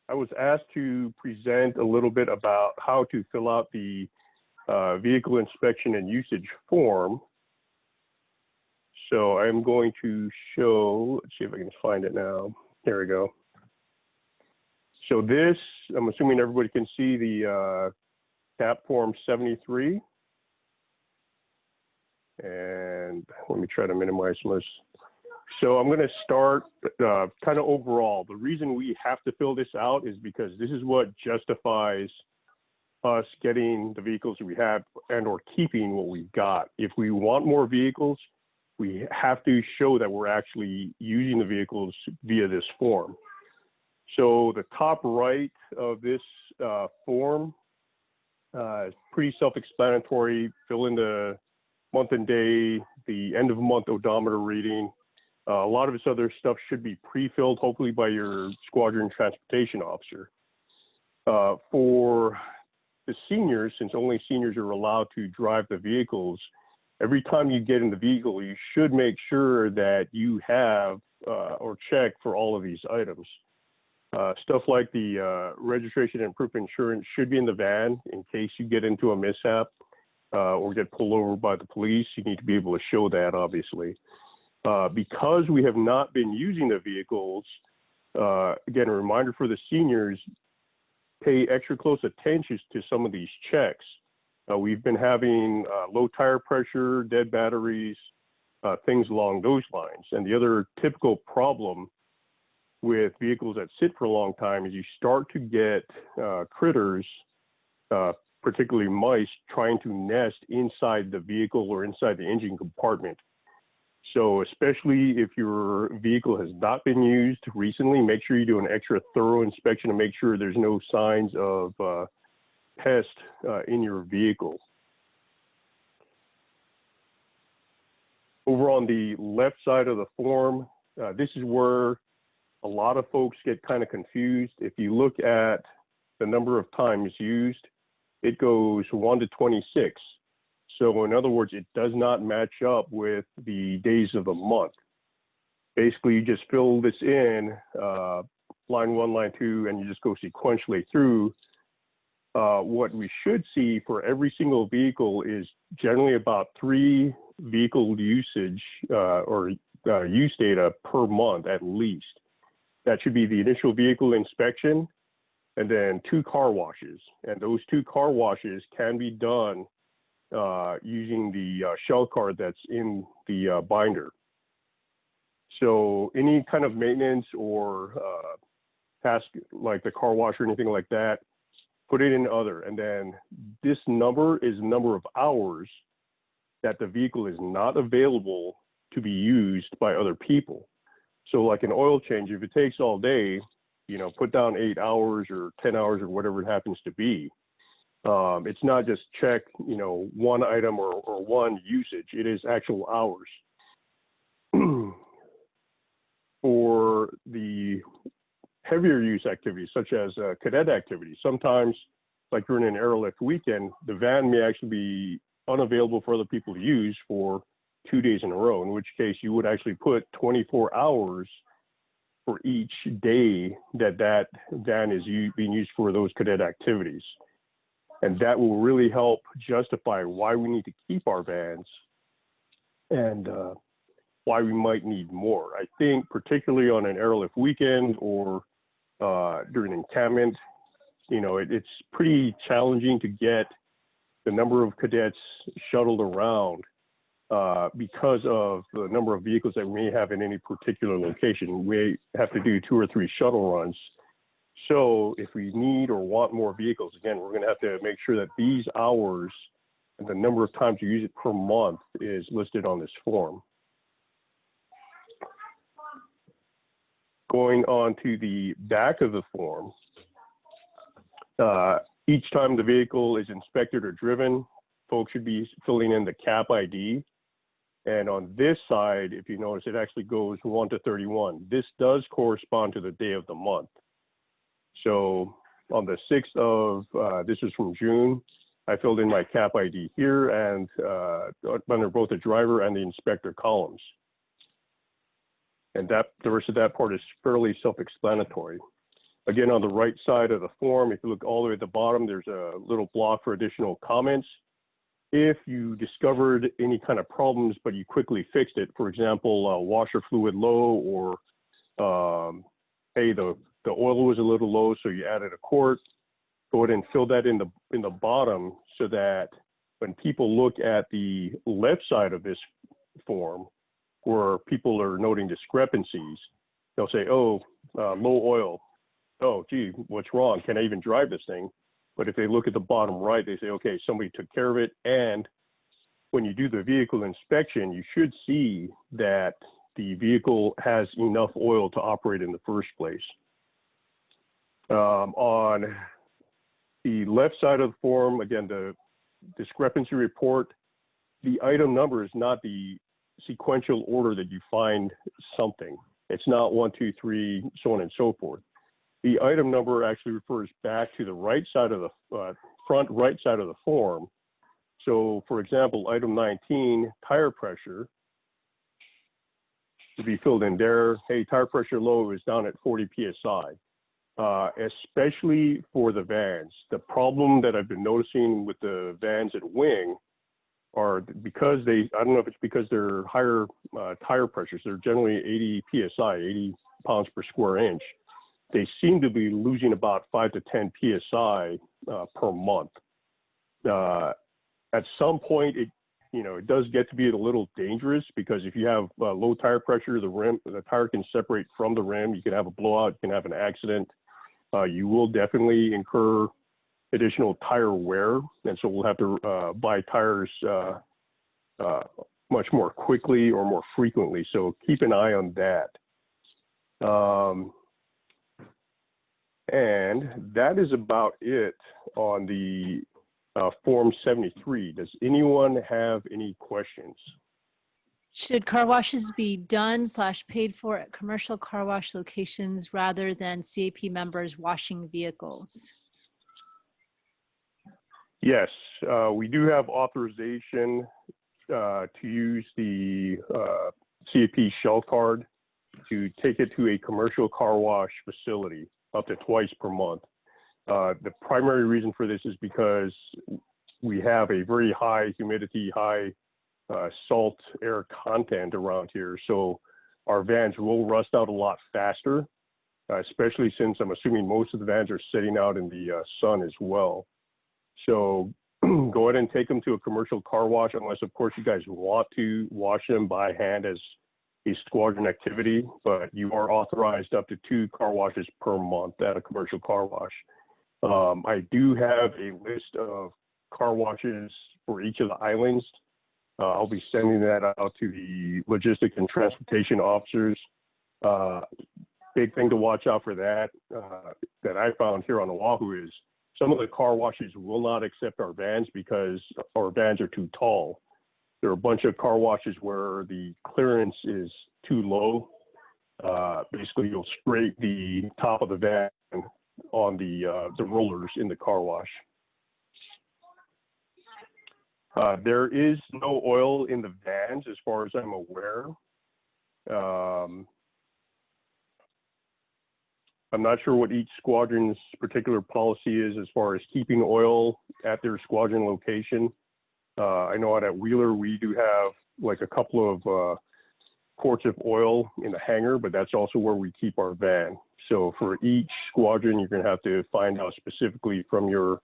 I was asked to present a little bit about how to fill out the vehicle inspection and usage form. So I'm going to show, let's see if I can find it now. There we go. So this, I'm assuming everybody can see the CAP form 73. And let me try to minimize this. So I'm going to start kind of overall. The reason we have to fill this out is because this is what justifies us getting the vehicles we have and or keeping what we've got. If we want more vehicles, we have to show that we're actually using the vehicles via this form. So the top right of this form is pretty self-explanatory. Fill in the month and day, the end of month odometer reading. A lot of this other stuff should be pre-filled, hopefully by your squadron transportation officer. For the seniors, since only seniors are allowed to drive the vehicles, every time you get in the vehicle, you should make sure that you have or check for all of these items. Stuff like the registration and proof of insurance should be in the van in case you get into a mishap or get pulled over by the police. You need to be able to show that, obviously. Because we have not been using the vehicles, again, a reminder for the seniors, pay extra close attention to some of these checks. We've been having low tire pressure, dead batteries, things along those lines. And the other typical problem with vehicles that sit for a long time is you start to get critters, particularly mice, trying to nest inside the vehicle or inside the engine compartment. So especially if your vehicle has not been used recently, make sure you do an extra thorough inspection to make sure there's no signs of pest in your vehicle. Over on the left side of the form, this is where a lot of folks get kind of confused. If you look at the number of times used, it goes 1 to 26. So in other words, it does not match up with the days of the month. Basically, you just fill this in, line 1, line 2, and you just go sequentially through. What we should see for every single vehicle is generally about 3 vehicle usage or use data per month at least. That should be the initial vehicle inspection and then 2 car washes. And those 2 car washes can be done using the shell card that's in the binder. So any kind of maintenance or task like the car wash or anything like that, put it in other. And then this number is the number of hours that the vehicle is not available to be used by other people. So like an oil change, if it takes all day, you know, put down 8 hours or 10 hours or whatever it happens to be. It's not just check, you know, one item or one usage. It is actual hours. For the heavier use activities, such as cadet activities, sometimes, like during an airlift weekend, the van may actually be unavailable for other people to use for 2 days in a row, in which case you would actually put 24 hours for each day that that van is being used for those cadet activities. And that will really help justify why we need to keep our vans and why we might need more. I think particularly on an airlift weekend or during encampment, you know, it's pretty challenging to get the number of cadets shuttled around because of the number of vehicles that we may have in any particular location. We have to do 2 or 3 shuttle runs. So if we need or want more vehicles, again, we're going to have to make sure that these hours and the number of times you use it per month is listed on this form. Going on to the back of the form, each time the vehicle is inspected or driven, folks should be filling in the CAP ID. And on this side, if you notice, it actually goes 1 to 31. This does correspond to the day of the month. So on the 6th of, this is from June, I filled in my CAP ID here and under both the driver and the inspector columns. And that the rest of that part is fairly self-explanatory. Again, on the right side of the form, if you look all the way at the bottom, there's a little block for additional comments. If you discovered any kind of problems, but you quickly fixed it, for example, washer fluid low, or hey, the oil was a little low, so you added a quart, go ahead and fill that in the bottom, so that when people look at the left side of this form, where people are noting discrepancies, they'll say, oh, low oil. Oh, gee, what's wrong? Can I even drive this thing? But if they look at the bottom right, they say, okay, somebody took care of it. And when you do the vehicle inspection, you should see that the vehicle has enough oil to operate in the first place. On the left side of the form, again, the discrepancy report, the item number is not the sequential order that you find something. It's not 1, 2, 3, so on and so forth. The item number actually refers back to the right side of the front right side of the form. So, for example, item 19, tire pressure, to be filled in there. Hey, tire pressure low is down at 40 psi. Especially for the vans. The problem that I've been noticing with the vans at Wing are because I don't know if it's because they're higher tire pressures. They're generally 80 psi, 80 pounds per square inch. They seem to be losing about 5 to 10 psi per month. At some point, it does get to be a little dangerous, because if you have low tire pressure, the tire can separate from the rim. You can have a blowout. You can have an accident. You will definitely incur additional tire wear, and so we'll have to buy tires much more quickly or more frequently. So keep an eye on that. And that is about it on the Form 73. Does anyone have any questions? Should car washes be done/paid for at commercial car wash locations rather than CAP members washing vehicles? Yes, we do have authorization to use the CAP shell card to take it to a commercial car wash facility up to twice per month. The primary reason for this is because we have a very high humidity, high salt air content around here. So our vans will rust out a lot faster, especially since I'm assuming most of the vans are sitting out in the sun as well. So go ahead and take them to a commercial car wash, unless of course you guys want to wash them by hand as a squadron activity, but you are authorized up to 2 car washes per month at a commercial car wash. I do have a list of car washes for each of the islands. I'll be sending that out to the logistics and transportation officers. Big thing to watch out for that I found here on Oahu is some of the car washes will not accept our vans because our vans are too tall. There are a bunch of car washes where the clearance is too low. Basically, you'll scrape the top of the van on the rollers in the car wash. There is no oil in the vans as far as I'm aware. I'm not sure what each squadron's particular policy is as far as keeping oil at their squadron location. I know out at Wheeler, we do have like a couple of quarts of oil in the hangar, but that's also where we keep our van. So for each squadron, you're going to have to find out specifically from your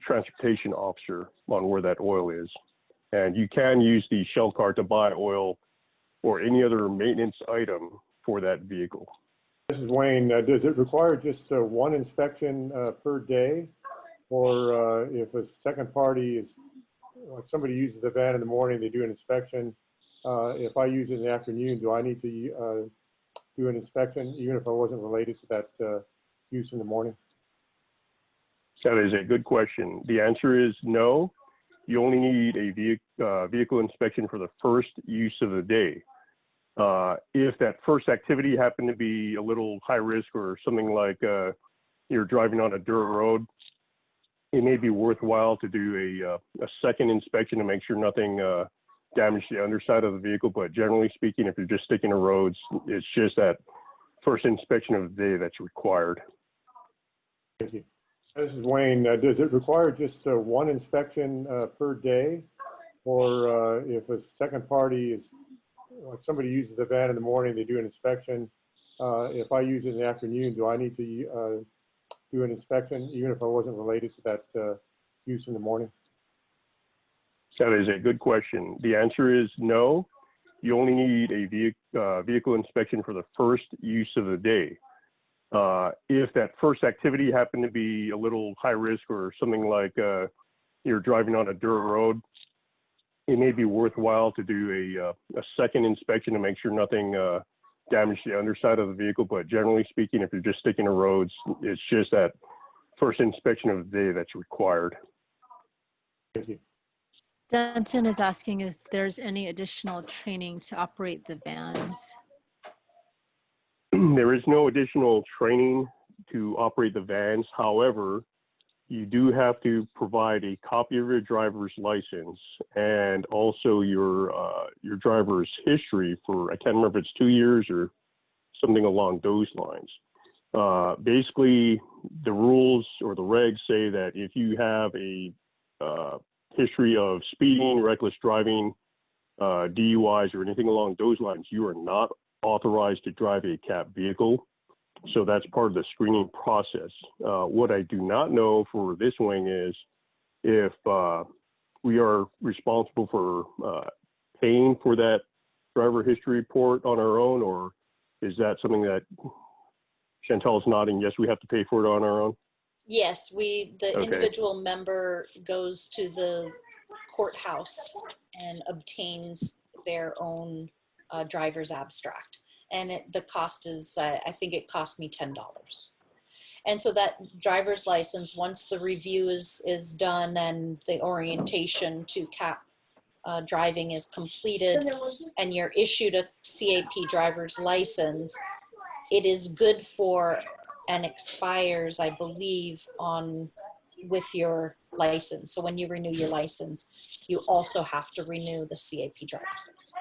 transportation officer on where that oil is. And you can use the shell card to buy oil or any other maintenance item for that vehicle. This is Wayne. Does it require just one inspection per day? Or if a second party is, like somebody uses the van in the morning, they do an inspection. If I use it in the afternoon, do I need to do an inspection, even if I wasn't related to that use in the morning? That is a good question. The answer is no. You only need a vehicle inspection for the first use of the day. If that first activity happened to be a little high risk or something like you're driving on a dirt road, it may be worthwhile to do a second inspection to make sure nothing damaged the underside of the vehicle. But generally speaking, if you're just sticking to roads, it's just that first inspection of the day that's required. Thank you. This is Wayne. Does it require just one inspection per day? Or if a second party is, like somebody uses the van in the morning, they do an inspection. If I use it in the afternoon, do I need to do an inspection even if I wasn't related to that use in the morning? That is a good question. The answer is no. You only need a vehicle inspection for the first use of the day. If that first activity happened to be a little high risk or something like you're driving on a dirt road, it may be worthwhile to do a second inspection to make sure nothing damaged the underside of the vehicle. But generally speaking, if you're just sticking to roads, it's just that first inspection of the day that's required. Thank you. Denton is asking if there's any additional training to operate the vans. There is no additional training to operate the vans. However, you do have to provide a copy of your driver's license and also your driver's history for, I can't remember if it's 2 years or something along those lines. Basically, the rules or the regs say that if you have a history of speeding, reckless driving, DUIs, or anything along those lines, you are not authorized to drive a CAP vehicle. So that's part of the screening process. What I do not know for this wing is if we are responsible for paying for that driver history report on our own, or is that something that Chantal is nodding? Yes, we have to pay for it on our own. Yes, the Okay. individual member goes to the courthouse and obtains their own driver's abstract. And the cost is, I think it cost me $10. And so that driver's license, once the review is done and the orientation to CAP driving is completed and you're issued a CAP driver's license, it is good for and expires, I believe, with your license. So when you renew your license, you also have to renew the CAP driver's license.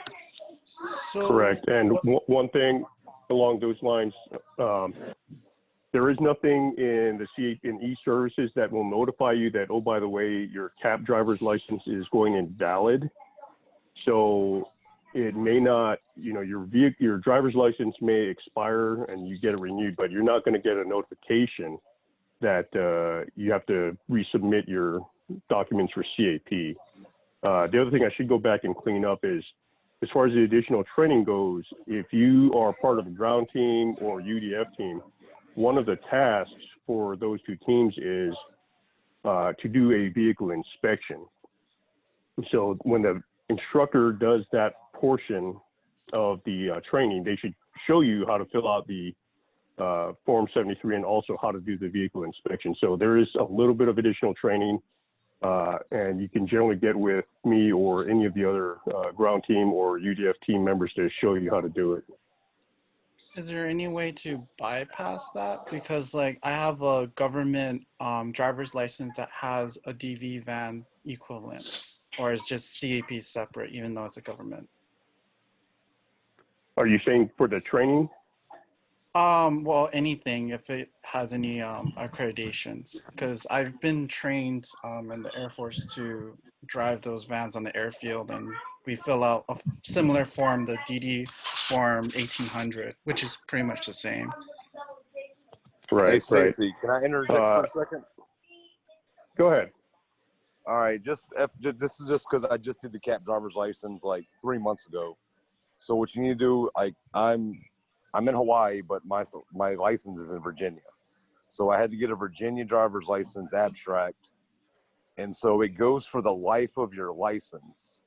So, Correct. And one thing along those lines, there is nothing in the CAP in e-services that will notify you that, oh, by the way, your CAP driver's license is going invalid. So it may not, your driver's license may expire and you get it renewed, but you're not going to get a notification that you have to resubmit your documents for CAP. The other thing I should go back and clean up is, as far as the additional training goes, if you are part of a ground team or UDF team, one of the tasks for those two teams is to do a vehicle inspection. So when the instructor does that portion of the training, they should show you how to fill out the Form 73 and also how to do the vehicle inspection. So there is a little bit of additional training, and you can generally get with me or any of the other ground team or UDF team members to show you how to do it. is there any way to bypass that? Because like I have a government driver's license that has a DV van equivalence, or is just CAP separate even though it's a government? Are you saying for the training? Well, anything if it has any accreditations, because I've been trained in the Air Force to drive those vans on the airfield, and we fill out a similar form, the DD form 1800, which is pretty much the same. Right, Hey, right. Stacy, can I interject for a second? Go ahead. All right, this is just because I just did the CAP driver's license like 3 months ago. So what you need to do, I'm in Hawaii, but my license is in Virginia. So I had to get a Virginia driver's license abstract. And so it goes for the life of your license.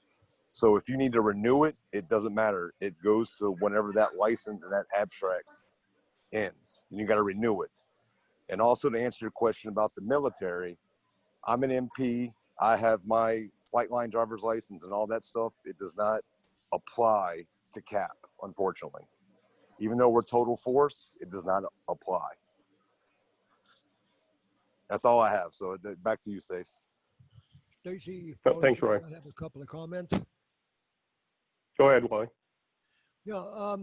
So if you need to renew it, it doesn't matter. It goes to whenever that license and that abstract ends. And you got to renew it. And also to answer your question about the military, I'm an MP. I have my flight line driver's license and all that stuff. It does not apply to CAP, unfortunately. Even though we're total force, it does not apply. That's all I have. So back to you, Stace. Stacy, Thanks, Roy. I have a couple of comments. Go ahead, Wally. Yeah,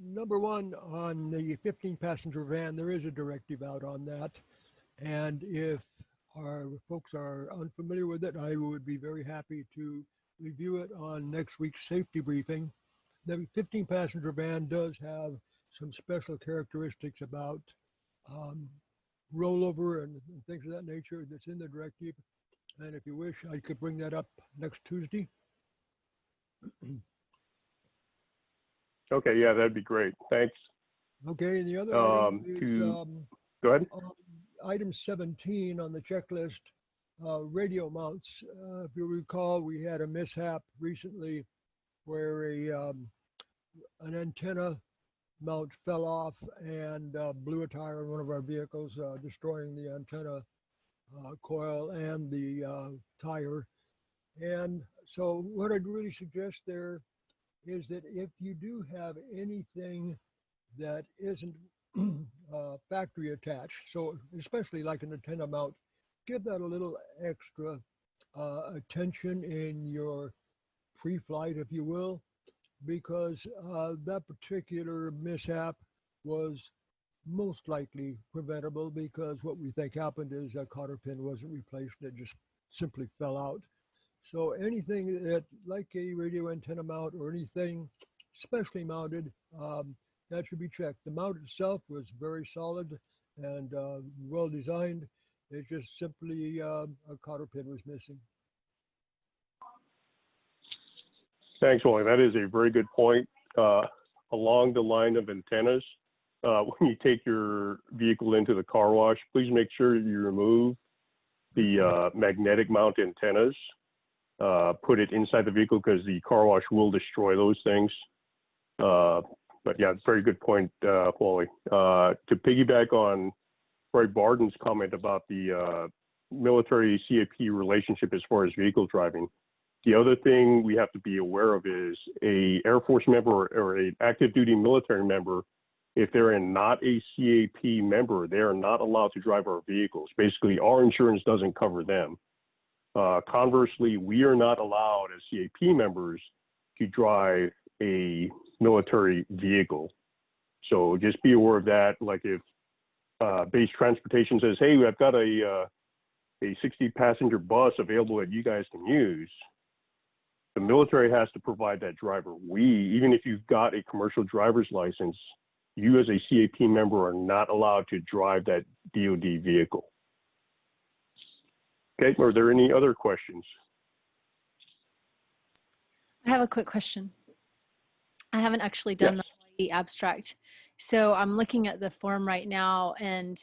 number one, on the 15-passenger van, there is a directive out on that. And if our folks are unfamiliar with it, I would be very happy to review it on next week's safety briefing. The 15-passenger van does have some special characteristics about rollover and things of that nature that's in the directive. And if you wish, I could bring that up next Tuesday. Okay, yeah, that'd be great. Thanks. Okay, and the other item is Go ahead. item 17 on the checklist, radio mounts. If you recall, we had a mishap recently where an antenna mount fell off and blew a tire on one of our vehicles, destroying the antenna coil and the tire. And so what I'd really suggest there is that if you do have anything that isn't factory attached, so especially like an antenna mount, give that a little extra attention in your pre-flight, if you will, because that particular mishap was most likely preventable, because what we think happened is a cotter pin wasn't replaced, it just simply fell out. So anything that, like a radio antenna mount or anything specially mounted, that should be checked. The mount itself was very solid and well designed. It's just simply a cotter pin was missing. Thanks, Wally. That is a very good point. Along the line of antennas, when you take your vehicle into the car wash, please make sure you remove the magnetic mount antennas. Put it inside the vehicle because the car wash will destroy those things. But yeah, it's a very good point, Wally. To piggyback on Roy Barden's comment about the military CAP relationship as far as vehicle driving, the other thing we have to be aware of is a Air Force member or an active duty military member, if they're not a CAP member, they are not allowed to drive our vehicles. Basically, our insurance doesn't cover them. Conversely, we are not allowed as CAP members to drive a military vehicle. So just be aware of that. Like if base transportation says, hey, I've got a 60-passenger bus available that you guys can use, the military has to provide that driver. Even if you've got a commercial driver's license, you as a CAP member are not allowed to drive that DoD vehicle. Okay, are there any other questions? I have a quick question. I haven't actually done the abstract. So I'm looking at the form right now, and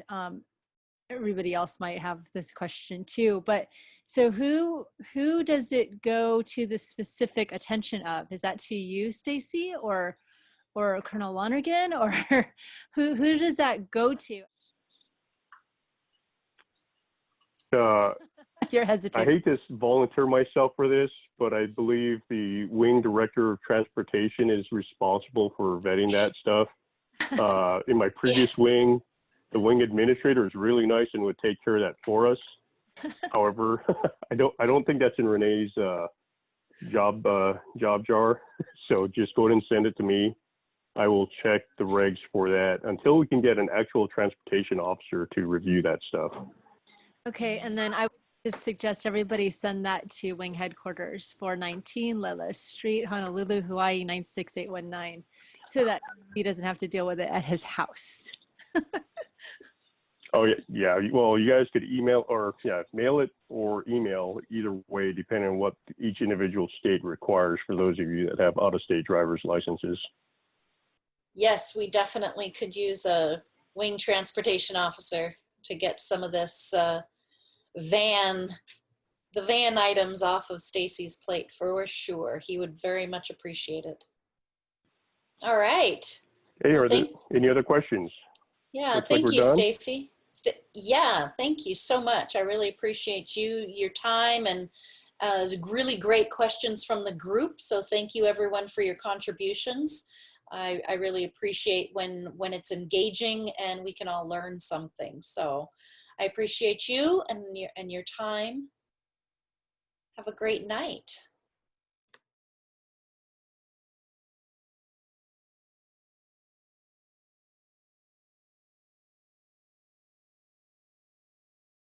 everybody else might have this question too. But so who does it go to the specific attention of? Is that to you, Stacy, or Colonel Lonergan, or who does that go to? You're hesitating. I hate to volunteer myself for this, but I believe the wing director of transportation is responsible for vetting that stuff. In my previous wing, the wing administrator is really nice and would take care of that for us. However, I don't think that's in Renee's job jar. So just go ahead and send it to me. I will check the regs for that until we can get an actual transportation officer to review that stuff. Okay, and then I would just suggest everybody send that to Wing Headquarters, 419 Lila Street, Honolulu, Hawaii, 96819, so that he doesn't have to deal with it at his house. Oh, yeah. Well, you guys could email or, mail it or email, either way, depending on what each individual state requires for those of you that have out-of-state driver's licenses. Yes, we definitely could use a wing transportation officer to get some of this van items off of Stacy's plate for sure. He would very much appreciate it. All right. Hey, are there any other questions? Yeah, thank you, Stacy. Yeah, thank you so much. I really appreciate your time, and it was really great questions from the group. So thank you everyone for your contributions. I really appreciate when it's engaging and we can all learn something. So I appreciate you and your time. Have a great night.